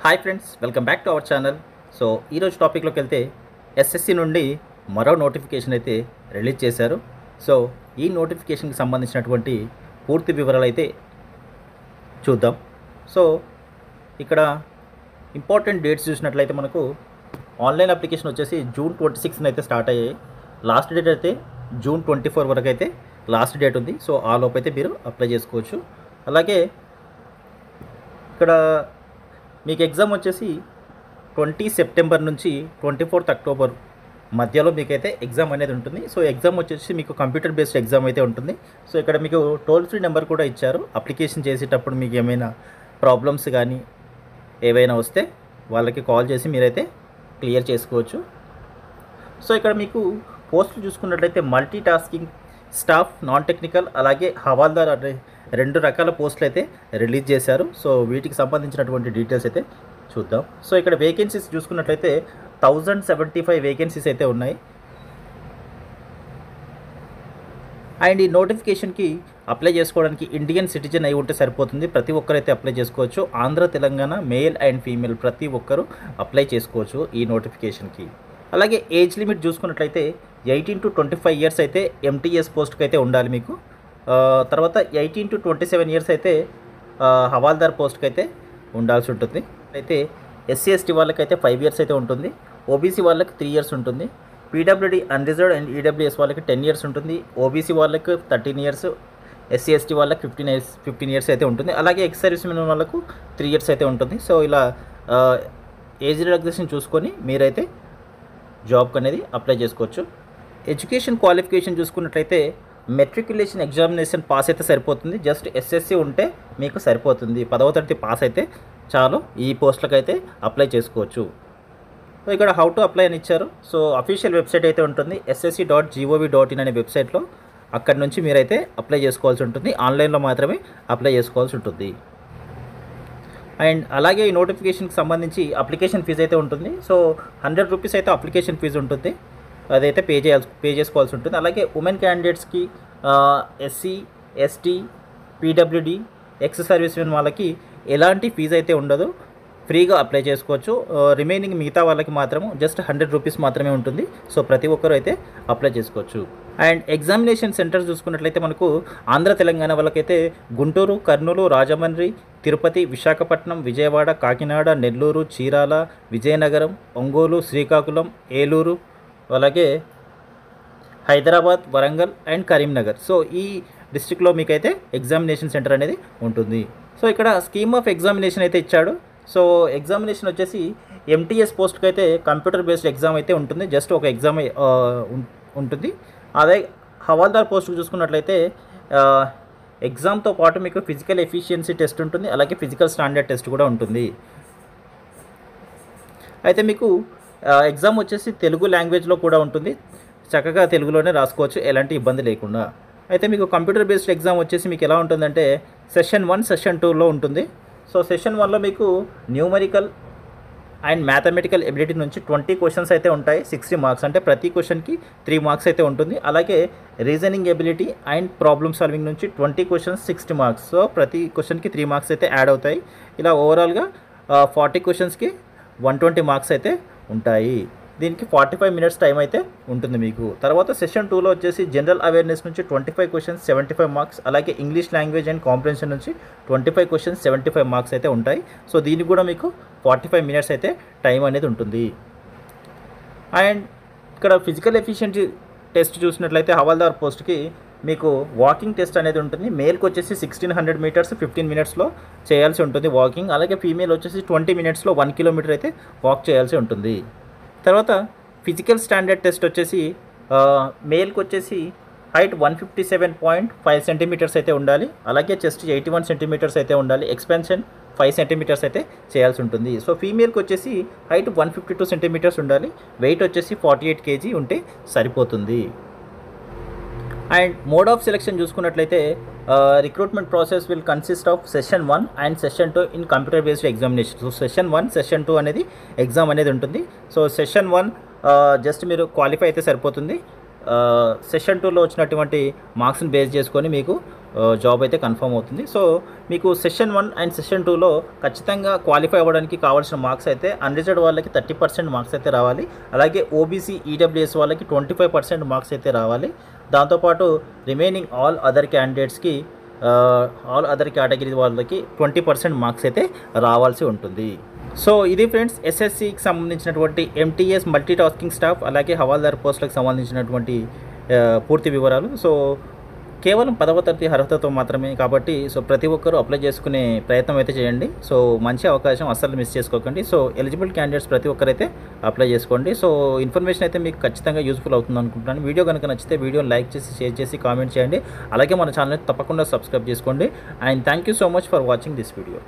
Hi friends, welcome back to our channel. So ఈరోజు టాపిక్లోకి వెళ్తే ఎస్ఎస్సి నుండి మరో నోటిఫికేషన్ అయితే రిలీజ్ చేశారు. సో ఈ నోటిఫికేషన్కి సంబంధించినటువంటి పూర్తి వివరాలు అయితే చూద్దాం. సో ఇక్కడ ఇంపార్టెంట్ డేట్స్ చూసినట్లయితే మనకు ఆన్లైన్ అప్లికేషన్ వచ్చేసి జూన్ 26 అయితే స్టార్ట్ అయ్యాయి. లాస్ట్ డేట్ అయితే జూన్ 24 వరకు అయితే లాస్ట్ డేట్ ఉంది. సో ఆ లోపు అయితే మీరు అప్లై చేసుకోవచ్చు. అలాగే ఇక్కడ మీకు ఎగ్జామ్ వచ్చేసి 20 సెప్టెంబర్ నుంచి 24 అక్టోబర్ మధ్యలో మీకైతే ఎగ్జామ్ అనేది ఉంటుంది. సో ఎగ్జామ్ వచ్చేసి మీకు కంప్యూటర్ బేస్డ్ ఎగ్జామ్ అయితే ఉంటుంది. సో ఇక్కడ మీకు టోల్ ఫ్రీ నెంబర్ కూడా ఇచ్చారు. అప్లికేషన్ చేసేటప్పుడు మీకు ఏమైనా ప్రాబ్లమ్స్ కానీ ఏవైనా వస్తే వాళ్ళకి కాల్ చేసి మీరైతే క్లియర్ చేసుకోవచ్చు. సో ఇక్కడ మీకు పోస్టులు చూసుకున్నట్లయితే multi tasking staff, non technical, అలాగే హవాల్దార్ అనే 2 రకాల పోస్టులు అయితే రిలీజ్ చేశారు. సో వీటికి సంబంధించినటువంటి డీటెయిల్స్ అయితే చూద్దాం. సో ఇక్కడ వేకెన్సీస్ చూసుకున్నట్లయితే 1075 వేకెన్సీస్ అయితే ఉన్నాయి. అండ్ ఈ నోటిఫికేషన్కి అప్లై చేసుకోవడానికి ఇండియన్ సిటిజన్ అయి ఉంటే సరిపోతుంది. ప్రతి ఒక్కరైతే అప్లై చేసుకోవచ్చు. Andhra, Telangana male and female ప్రతి ఒక్కరు అప్లై చేసుకోవచ్చు ఈ నోటిఫికేషన్కి. అలాగే ఏజ్ లిమిట్ చూసుకున్నట్లయితే 18 to 25 ఇయర్స్ అయితే ఎంటీఎస్ పోస్ట్కి అయితే ఉండాలి మీకు. తర్వాత 18 to 27 ఇయర్స్ అయితే హవాల్దార్ పోస్ట్కి అయితే ఉండాల్సి ఉంటుంది. అయితే ఎస్సీ ఎస్టీ వాళ్ళకైతే 5 ఇయర్స్ అయితే ఉంటుంది. ఓబీసీ వాళ్ళకి 3 ఇయర్స్ ఉంటుంది. పీడబ్ల్యూడీ అన్రిజర్వ్డ్ అండ్ ఈడబ్ల్యూఎస్ వాళ్ళకి 10 ఇయర్స్ ఉంటుంది. ఓబీసీ వాళ్ళకి 13 ఇయర్స్, ఎస్సీ ఎస్టీ వాళ్ళకి 15 ఇయర్స్ అయితే ఉంటుంది. అలాగే ఎక్స్ సర్వీస్ మెన్ వాళ్ళకు 3 ఇయర్స్ అయితే ఉంటుంది. సో ఇలా ఏజ్ రిలాక్సేషన్ చూసుకొని మీరైతే జాబ్కి అనేది అప్లై చేసుకోవచ్చు. ఎడ్యుకేషన్ క్వాలిఫికేషన్ చూసుకున్నట్లయితే మెట్రికులేషన్ ఎగ్జామినేషన్ పాస్ అయితే సరిపోతుంది. జస్ట్ ఎస్ఎస్సి ఉంటే మీకు సరిపోతుంది. 10వ తరగతి పాస్ అయితే చాలు ఈ పోస్టులకు అయితే అప్లై చేసుకోవచ్చు. సో ఇక్కడ హౌ టు అప్లై అని ఇచ్చారు. సో అఫీషియల్ వెబ్సైట్ అయితే ఉంటుంది, ssc.gov.in అనే వెబ్సైట్లో. అక్కడి నుంచి మీరైతే అప్లై చేసుకోవాల్సి ఉంటుంది. ఆన్లైన్లో మాత్రమే అప్లై చేసుకోవాల్సి ఉంటుంది. అండ్ అలాగే ఈ నోటిఫికేషన్కి సంబంధించి అప్లికేషన్ ఫీజు అయితే ఉంటుంది. సో 100 రూపీస్ అయితే అప్లికేషన్ ఫీజు ఉంటుంది. అదైతే పే చేసుకోవాల్సి ఉంటుంది. అలాగే ఉమెన్ క్యాండిడేట్స్కి, SC, ST, PWD, ex servicemen వాళ్ళకి ఎలాంటి ఫీజు అయితే ఉండదు. ఫ్రీగా అప్లై చేసుకోవచ్చు. రిమైనింగ్ మిగతా వాళ్ళకి మాత్రం జస్ట్ 100 రూపీస్ మాత్రమే ఉంటుంది. సో ప్రతి ఒక్కరు అయితే అప్లై చేసుకోవచ్చు. అండ్ ఎగ్జామినేషన్ సెంటర్స్ చూసుకున్నట్లయితే మనకు ఆంధ్ర, తెలంగాణ వాళ్ళకైతే గుంటూరు, కర్నూలు, రాజమండ్రి, తిరుపతి, విశాఖపట్నం, విజయవాడ, కాకినాడ, నెల్లూరు, చీరాల, విజయనగరం, ఒంగోలు, శ్రీకాకుళం, ఏలూరు, అలాగే హైదరాబాద్, వరంగల్ అండ్ కరీంనగర్. సో ఈ డిస్ట్రిక్ట్లో మీకైతే ఎగ్జామినేషన్ సెంటర్ అనేది ఉంటుంది. సో ఇక్కడ స్కీమ్ ఆఫ్ ఎగ్జామినేషన్ అయితే ఇచ్చాడు. సో ఎగ్జామినేషన్ వచ్చేసి ఎంటీఎస్ పోస్ట్కి అయితే కంప్యూటర్ బేస్డ్ ఎగ్జామ్ అయితే ఉంటుంది. జస్ట్ ఒక ఎగ్జామ్ ఉంటుంది. అదే హవాల్దార్ పోస్ట్కి చూసుకున్నట్లయితే ఎగ్జామ్తో పాటు మీకు ఫిజికల్ ఎఫిషియన్సీ టెస్ట్ ఉంటుంది. అలాగే ఫిజికల్ స్టాండర్డ్ టెస్ట్ కూడా ఉంటుంది. అయితే మీకు ఎగ్జామ్ వచ్చేసి తెలుగు లాంగ్వేజ్లో కూడా ఉంటుంది. చక్కగా తెలుగులోనే రాసుకోవచ్చు, ఎలాంటి ఇబ్బంది లేకుండా. అయితే మీకు కంప్యూటర్ బేస్డ్ ఎగ్జామ్ వచ్చేసి మీకు ఎలా ఉంటుందంటే సెషన్ 1, సెషన్ 2లో ఉంటుంది. సో సెషన్ 1లో మీకు న్యూమరికల్ అండ్ మ్యాథమెటికల్ ఎబిలిటీ నుంచి 20 క్వశ్చన్స్ అయితే ఉంటాయి. 60 మార్క్స్, అంటే ప్రతి క్వశ్చన్కి 3 మార్క్స్ అయితే ఉంటుంది. అలాగే reasoning ability and problem solving నుంచి 20 క్వశ్చన్స్, 60 మార్క్స్. సో ప్రతి క్వశ్చన్కి 3 మార్క్స్ అయితే యాడ్ అవుతాయి. ఇలా ఓవరాల్గా 40 క్వశ్చన్స్కి 120 మార్క్స్ అయితే ఉంటాయి. దీనికి 45 మినిట్స్ టైం అయితే ఉంటుంది మీకు. తర్వాత సెషన్ 2లో వచ్చేసి జనరల్ అవేర్నెస్ నుంచి 25 క్వశ్చన్స్, 75 మార్క్స్. అలాగే ఇంగ్లీష్ లాంగ్వేజ్ అండ్ కాంప్రిహెన్షన్ నుంచి 25 క్వశ్చన్స్, 75 మార్క్స్ అయితే ఉంటాయి. సో దీనికి కూడా మీకు 45 మినిట్స్ అయితే టైం అనేది ఉంటుంది. అండ్ ఇక్కడ ఫిజికల్ ఎఫిషియన్సీ టెస్ట్ చూసినట్లయితే హవాల్దార్ పోస్ట్కి మీకు వాకింగ్ టెస్ట్ అనేది ఉంటుంది. మేల్కి వచ్చేసి 1600 మీటర్స్ 15 మినిట్స్లో చేయాల్సి ఉంటుంది వాకింగ్. అలాగే ఫీమేల్ వచ్చేసి 20 మినిట్స్లో 1 కిలోమీటర్ అయితే వాక్ చేయాల్సి ఉంటుంది. తర్వాత ఫిజికల్ స్టాండర్డ్ టెస్ట్ వచ్చేసి మేల్కి వచ్చేసి హైట్ 157.5 సెంటీమీటర్స్ అయితే ఉండాలి. అలాగే చెస్ట్ 81 సెంటీమీటర్స్ అయితే ఉండాలి. ఎక్స్పాన్షన్ 5 సెంటీమీటర్స్ అయితే చేయాల్సి ఉంటుంది. సో ఫీమేల్కి వచ్చేసి హైట్ 152 సెంటీమీటర్స్ ఉండాలి. వెయిట్ వచ్చేసి 48 kg ఉంటే సరిపోతుంది. అండ్ మోడ్ ఆఫ్ సెలెక్షన్ చూసుకున్నట్లయితే recruitment process will consist of session 1 and session 2 in computer based examination. So session 1, session 2 అనేది ఎగ్జామ్ అనేది ఉంటుంది. సో సెషన్ 1 జస్ట్ మీరు క్వాలిఫై అయితే సరిపోతుంది. సెషన్ 2లో వచ్చినటువంటి మార్క్స్ని బేస్ చేసుకొని మీకు జాబ్ అయితే కన్ఫర్మ్ అవుతుంది. సో మీకు సెషన్ 1 అండ్ సెషన్ 2లో ఖచ్చితంగా క్వాలిఫై అవ్వడానికి కావాల్సిన మార్క్స్ అయితే అన్రిజర్వ్డ్ వాళ్ళకి 30% మార్క్స్ అయితే రావాలి. అలాగే ఓబీసీ ఈడబ్ల్యూఎస్ వాళ్ళకి 25% మార్క్స్ అయితే రావాలి. దాంతోపాటు రిమైనింగ్ ఆల్ అదర్ క్యాండిడేట్స్కి ఆల్ అదర్ కేటగిరీ వాళ్ళకి 20% మార్క్స్ అయితే రావాల్సి ఉంటుంది. సో ఇది ఫ్రెండ్స్ ఎస్ఎస్సికి సంబంధించినటువంటి ఎంటీఎస్ మల్టీ టాస్కింగ్ స్టాఫ్ అలాగే హవాల్దార్ పోస్టులకు సంబంధించినటువంటి పూర్తి వివరాలు. సో కేవలం 10వ తరగతి అర్హతతో మాత్రమే కాబట్టి సో ప్రతి ఒక్కరూ అప్లై చేసుకునే ప్రయత్నం అయితే చేయండి. సో మంచి అవకాశం అస్సలు మిస్ చేసుకోకండి. సో ఎలిజిబుల్ క్యాండిడేట్స్ ప్రతి ఒక్కరైతే అప్లై చేసుకోండి. సో ఇన్ఫర్మేషన్ అయితే మీకు ఖచ్చితంగా యూస్ఫుల్ అవుతుంది అనుకుంటున్నాను. వీడియో కనుక నచ్చితే వీడియోని లైక్ చేసి షేర్ చేసి కామెంట్ చేయండి. అలాగే మన ఛానల్ తప్పకుండా సబ్స్క్రైబ్ చేసుకోండి. And thank you so much for watching this video.